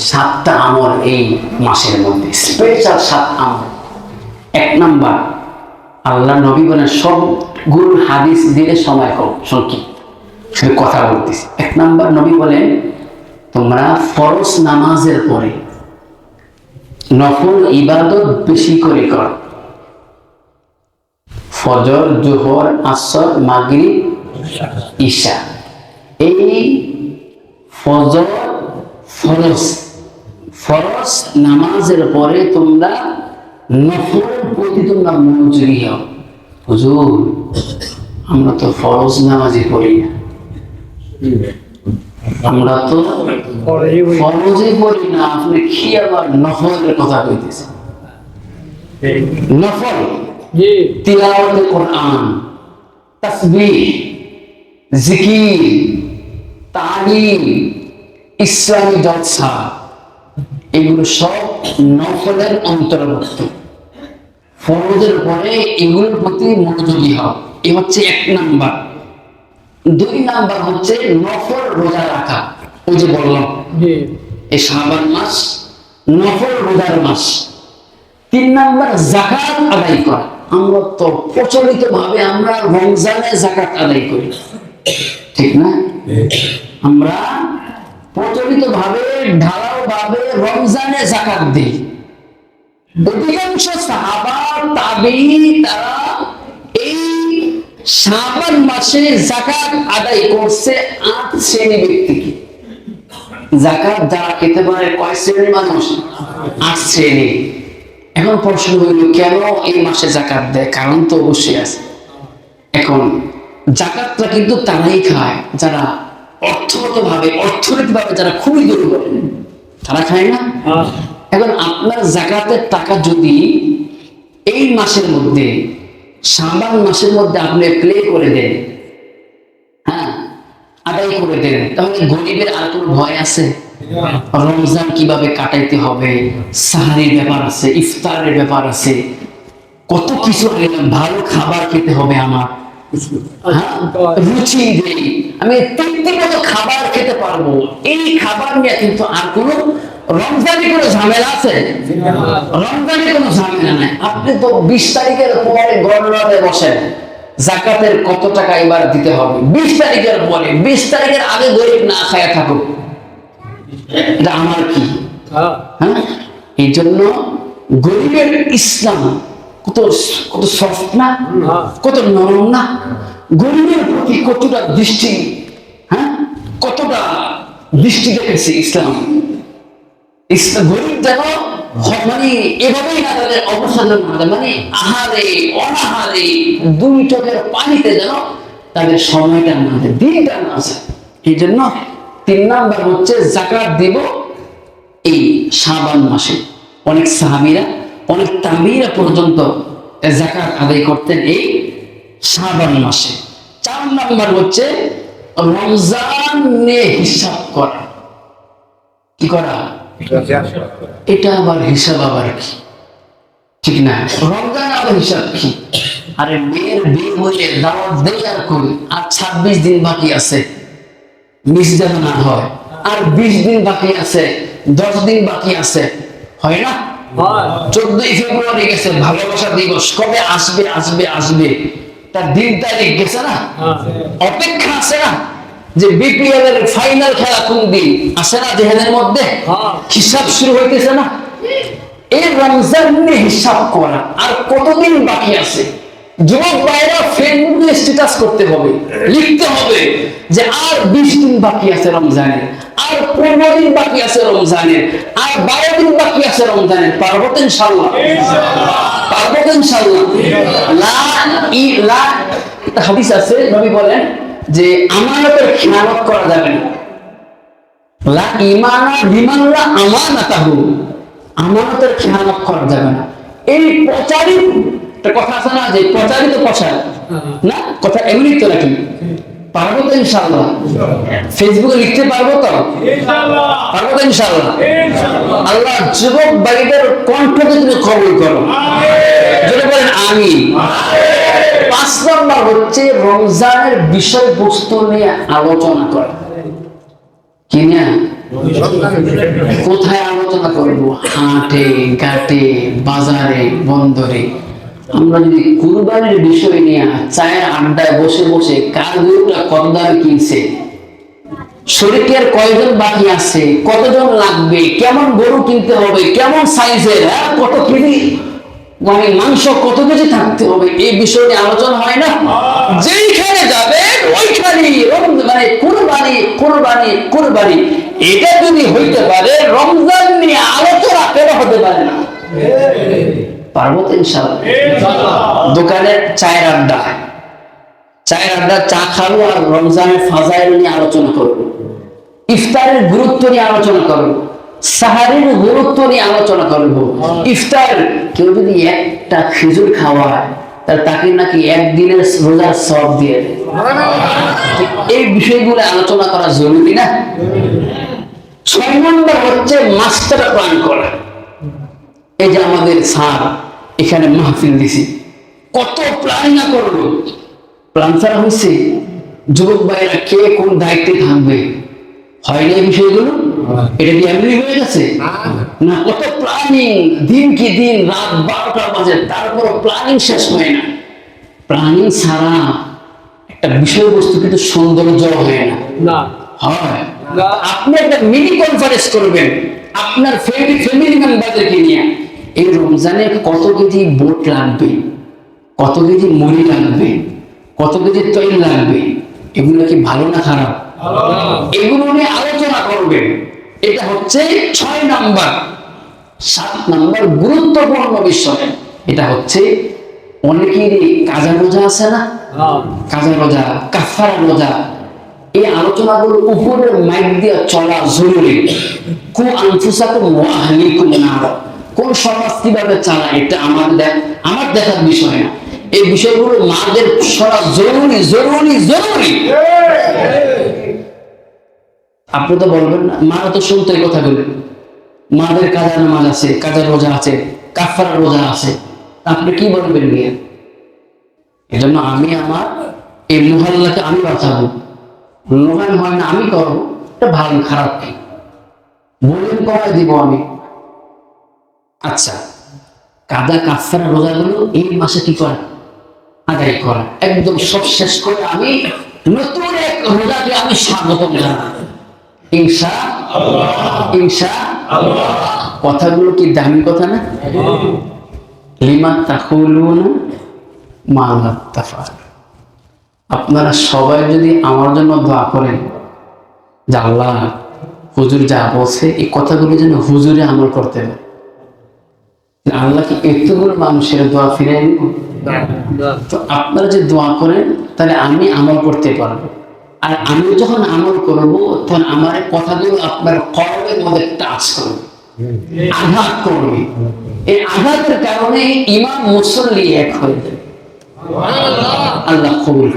সাতটা আমল এই মাসের মধ্যে, স্পেশাল 7 আমল। 1 নাম্বার, আল্লাহ নবী বলেন, সবগুলো হাদিস দিলে সময় কম, সংক্ষিপ্ত, শুধু কথা বলতেছি। 1 নাম্বার, নবী বলেন তোমরা ফরজ নামাজের পরে নফল ইবাদত বেশি করে করো। ফজর, জোহর, আসর, মাগরিব, ঈশা, এই ফজর ফরজ নামাজের পরে তোমরা নফলের প্রতি তোমরা মনোযোগী হও। হুজুর, আমরা তো ফরজ নামাজই পড়ি না, আমরা তো ফরজই পড়ি না, আপনি কি আবার নফলের কথা কইতেছেন? নফল তিলাওয়াতে কোরআন, তাসবিহ, জিকির, তালিম, ইসলামী জলসা, এগুলো সব নফলের অন্তর্ভুক্ত। ফরজের পরে এগুলোর প্রতি মনোযোগী হও, এ হচ্ছে 1 নাম্বার। 2 নাম্বার হচ্ছে নফল রোজা রাখা। ওই যে বললাম এই শাবান মাস নফল রোজার মাস। 3 নাম্বার, যাকাত আদায় করা। আমরা তো প্রচলিত ভাবে আমরা রমজানে যাকাত আদায় করি, ঠিক না? আমরা প্রচলিত ভাবে ঢালাও ভাবে রমজানে যাকাত দিই। অধিকাংশ সাহাবা তাবেঈন তারা এই শাবান মাসে যাকাত আদায় করছে 8 শ্রেণী ব্যক্তিকে। যাকাত যারা খেতে পারে কয় শ্রেণীর মানুষ? 8 শ্রেণী। এখন প্রশ্ন হইল, কেন এই মাসে যাকাত দেয়? কারণ তো অবশ্যই আছে। এখন যাকাতটা কিন্তু তারাই খায় যারা অর্থনৈতিকভাবে যারা খুবই দুর্বল, তারা খায় না। এখন আপনার যাকাতের টাকা যদি এই মাসের মধ্যে, শাবান মাসের মধ্যে আপনি প্লে করে দেন, হ্যাঁ, আদায় করে দেন, তাহলে গরিবের আর কোনো ভয় আছে? রমজান কিভাবে কাটাইতে হবে, সাহারির ব্যাপার আছে, ইফতারের ব্যাপার আছে, কত কিছু, ভালো খাবার খেতে হবে, আমার রুচি দেই, আমি তৃপ্তিগত খাবার খেতে পারবো, এই খাবার নিয়ে কিন্তু আর কোনো রমজানে কোনো ঝামেলা আছে? রমজানে কোনো ঝামেলা নাই। আপনি তো 20 তারিখের পরে গণনাতে বসেন, যাকাতের কত টাকা এবার দিতে হবে 20 তারিখের পরে। 20 তারিখের আগে গরিব না খায়া থাকুক, এটা আমার কি? হ্যাঁ, এই জন্য গরিবের ইসলাম কত কত সফট না, কত নরম না, গরিবের প্রতি কতটা দৃষ্টি, হ্যাঁ, কতটা দৃষ্টি রেখেছে ইসলাম। গরিব যেন মানে এভাবেই না তাদের অবস্থা যেন, মানে আহারে অনাহারে 2 চোখের পানিতে যেন তাদের সময়টা না যায়, দিনটা না যায়। এই জন্য 3 নাম্বার হচ্ছে যাকাত দিব এই শাবান মাসে। অনেক সাহাবীরা, অনেক তাবেঈরা পর্যন্ত যাকাত আদায় করতেন এই শাবান মাসে। 4 নাম্বার হচ্ছে রমজান নিয়ে হিসাব করা। কি করা? এটা আবার হিসাব আবার কি? ঠিক না? রমজান আবার হিসাব কি? আরে মেয়ের বিয়ে হইলে দাওয়াত দেই আর করি, আর 26 দিন বাকি আছে, মিস যেন না হয়, আর 20 দিন বাকি আছে, 10 দিন বাকি আছে, হয় না? 14ই ফেব্রুয়ারি গেছে, ভালোবাসা দিবস কবে আসবে আসবে আসবে, তার দিন তারিখ গেছে না, অপেক্ষা আছে না, যে বিপিএল এর ফাইনাল খেলা কোন দিন আসে না জেহেনের মধ্যে, হিসাব শুরু হইতেছে না। এই রমজান নিয়ে হিসাব করা, আর কতদিন বাকি আছে। যুবক ভাইরা ফেসবুকে স্ট্যাটাস করতে হবে, লিখতে হবে যে আর 20 দিন বাকি আছে রমজানের, আর 15 দিন বাকি আছে রমজানের, আর 12 দিন বাকি আছে রমজানের। পারবো তো ইনশাআল্লাহ? পারবো তো ইনশাআল্লাহ? হাদিস আছে, নবী বলেন যে আমানতের খেয়ানত করা যাবে না। লা ঈমানা বিমান লা আমানাতাহু, আমানতের খেয়ানত করা যাবে না। এই প্রচারিত কথা আছে না, যে প্রচারিত প্রচার না, কথা এমনি তো নাকি? পারবো তো ইনশাআল্লাহ? ফেসবুকে লিখতে পারবো তো ইনশাআল্লাহ? পারবো তো ইনশাআল্লাহ? আল্লাহ যুবক ভাইদের কণ্ঠকে তুমি কবুল করো, যদি বলেন আমিন। 5 নম্বর হচ্ছে রমজানের বিষয়বস্তু নিয়ে আলোচনা করা। কি না? কোথায় আলোচনা করব? হাটে, ঘাটে, বাজারে, বন্দরে। আমরা যদি কুরবানির বিষয় নিয়ে চায়ের আড্ডায় বসে বসে কার গরুটা কত দামে কিনছে, শরীরের কয়জন বাকি আছে, কতজন লাগবে, কেমন গরু কিনতে হবে, কেমন সাইজের, কত কেজি মানে মাংস কত কেজি থাকতে হবে, এই বিষয় নিয়ে আলোচনা হয় না? যেইখানে যাবেন ওইখানে মানে কুরবানি কুরবানি কুরবানি। এটা যদি হইতে পারে, রমজান নিয়ে আলোচনা কেন হতে পারে না? পারবো তো ইনশাআল্লাহ। দোকানের চায়ের আড্ডা, চা খাবো আর রমজানের ফাজাইল নিয়ে আলোচনা করবো, ইফতারের গুরুত্ব নিয়ে আলোচনা করবো, সাহারির গুরুত্ব নিয়ে আলোচনা করবো। ইফতার কেউ যদি একটা খেজুর খাওয়ায় তাহলে তাকে নাকি একদিনের রোজার সওয়াব দিয়ে দেয়। এই বিষয়গুলো আলোচনা করা জরুরি না? 6 নম্বর হচ্ছে মাস্টার প্ল্যান করা। এই যে আমাদের স্যার এখানে মাহফিল দিছি, কত প্ল্যান না করলো, প্ল্যান ছাড়া হয়েছে? যুবক ভাইয়েরা কে কোন দায়িত্বে থাকবে, হয় না এই বিষয়গুলো? এটা কি এমনি হয়ে গেছে না? কত প্ল্যানিং, দিন কি দিন, রাত 12টা বাজে, তারপর প্ল্যানিং শেষ হয় না। প্ল্যানিং ছাড়া একটা বিষয়বস্তু কিন্তু সৌন্দর্য হয় না। হয় আপনি একটা মিনি কনফারেন্স করবেন আপনার ফ্যামিলি মেম্বারদেরকে নিয়ে, এই রমজানে কত কেজি বোট লাগবে, কত কেজি মুড়ি লাগবে, কত কেজি তৈল লাগবে, এগুলো কি ভালো না খারাপ? এগুলো নিয়ে আলোচনা করবেন। এটা হচ্ছে 6 নাম্বার। 7 নাম্বার গুরুত্বপূর্ণ বিষয়, এটা হচ্ছে অনেকেরই কাজা রোজা আছে না? কাজা রোজা, কাফারা রোজা, এই আলোচনাগুলো উপরের মাইক দিয়ে চলা জরুরি। কোন সমাজ কিভাবে চালায় এটা আমার দেখার বিষয় না। এই বিষয়গুলো মাদের শোনা জরুরি জরুরি জরুরি। আপনি তো বলবেন না, মারা তো শুনতে এই কথাগুলো। মাদের কাজা নামাজ আছে, কাজা রোজা আছে, কাফারা রোজা আছে, আপনি কি বলবেন নিয়ে? এই জন্য আমি আমার এই মহল্লাকে আমি বাঁচাবো, লোহান হয় না আমি করবো, এটা ভালো খারাপ কি বলেন, করাই দিব আমি। আচ্ছা, কাদা কাফারা রোজাগুলো এই মাসে কি করা? আদায় করা, একদম সব শেষ করে আমি নতুন এক রোজাকে আমি স্বাগত জানাই ইনশাআল্লাহ। ইনশাআল্লাহ। কথাগুলো কি দামি কথা না? লিমা তাকুলুনা মা লা তাফআলুন। আপনারা সবাই যদি আমার জন্য দোয়া করেন যে আল্লাহ হুজুর যা বলছে এই কথাগুলো যেন হুজুরে আমল করতে পারে, আল্লাহ কি এতগুলো মানুষের দোয়া ফিরে নিব? তো আপনারা যে দোয়া করেন তাহলে আমি আমল করতে পারবো, আর আমি যখন আমল করব তখন আমার কথাগুলো আপনার কলবের মধ্যে টাচ করবে, আঘাত করবে। এই আঘাতের কারণে ইমাম মুসল্লি এক হয়ে যাবে। আল্লাহ কবুল